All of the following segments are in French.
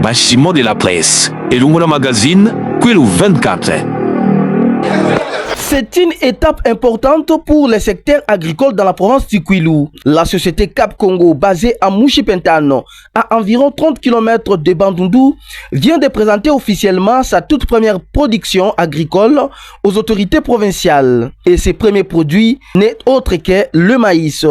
Bâtiment de la presse et le magazine Kwilu 24. C'est une étape importante pour les secteurs agricoles dans la province du Kwilu. La société Cap Congo, basée à Mouchipentano, à environ 30 km de Bandundu, vient de présenter officiellement sa toute première production agricole aux autorités provinciales. Et ses premiers produits n'est autre que le maïs.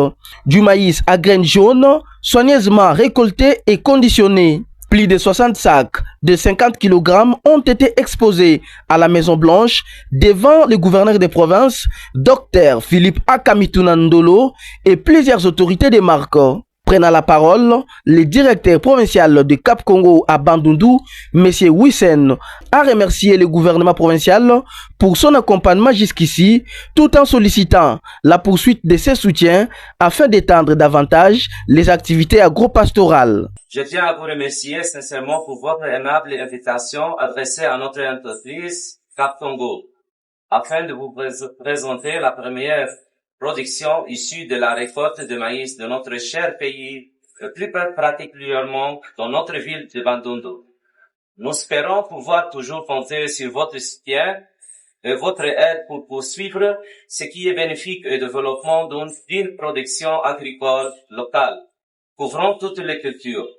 Du maïs à graines jaunes, soigneusement récolté et conditionné. Plus de 60 sacs de 50 kg ont été exposés à la Maison Blanche devant le gouverneur des provinces, Dr Philippe Akamitunandolo, et plusieurs autorités des marques. Prenant la parole, le directeur provincial de Cap Congo à Bandundu, M. Wissen, a remercié le gouvernement provincial pour son accompagnement jusqu'ici, tout en sollicitant la poursuite de ses soutiens afin d'étendre davantage les activités agro-pastorales. Je tiens à vous remercier sincèrement pour votre aimable invitation adressée à notre entreprise Cap Congo, afin de vous présenter la première production issue de la récolte de maïs de notre cher pays, plus particulièrement dans notre ville de Bandundu. Nous espérons pouvoir toujours compter sur votre soutien et votre aide pour poursuivre ce qui est bénéfique au développement d'une production agricole locale, couvrant toutes les cultures,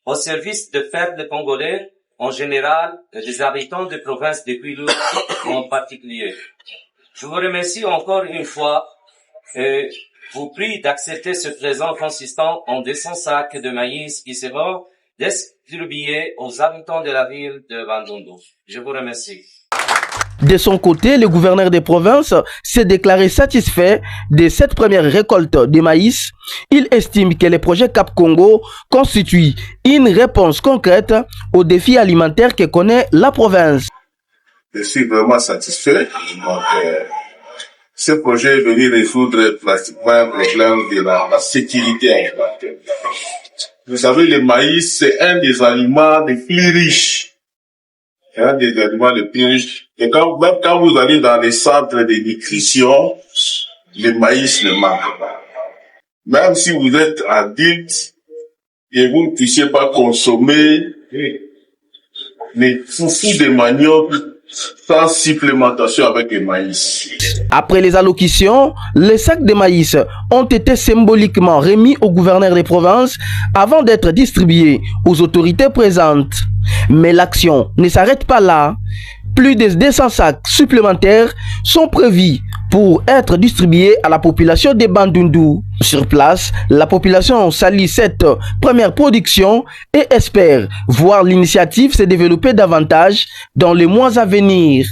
au service des peuples congolais en général et des habitants de province de Kwilu en particulier. Je vous remercie encore une fois et vous prie d'accepter ce présent consistant en 200 sacs de maïs qui seront distribués aux habitants de la ville de Bandundu. Je vous remercie. De son côté, le gouverneur des provinces s'est déclaré satisfait de cette première récolte de maïs. Il estime que le projet Cap Congo constitue une réponse concrète aux défis alimentaires que connaît la province. Je suis vraiment satisfait. Ce projet est venu résoudre pratiquement un problème de la sécurité alimentaire. Vous savez, le maïs, c'est un des aliments les plus riches. C'est un des aliments les plus riches. Et même quand vous allez dans les centres de nutrition, le maïs ne manque pas. Même si vous êtes adulte et vous ne puissiez pas consommer les foufous de manioc sans supplémentation avec le maïs. Après les allocutions, les sacs de maïs ont été symboliquement remis au gouverneur des provinces avant d'être distribués aux autorités présentes. Mais l'action ne s'arrête pas là. Plus de 200 sacs supplémentaires sont prévus pour être distribués à la population de Bandundu. Sur place, la population salue cette première production et espère voir l'initiative se développer davantage dans les mois à venir.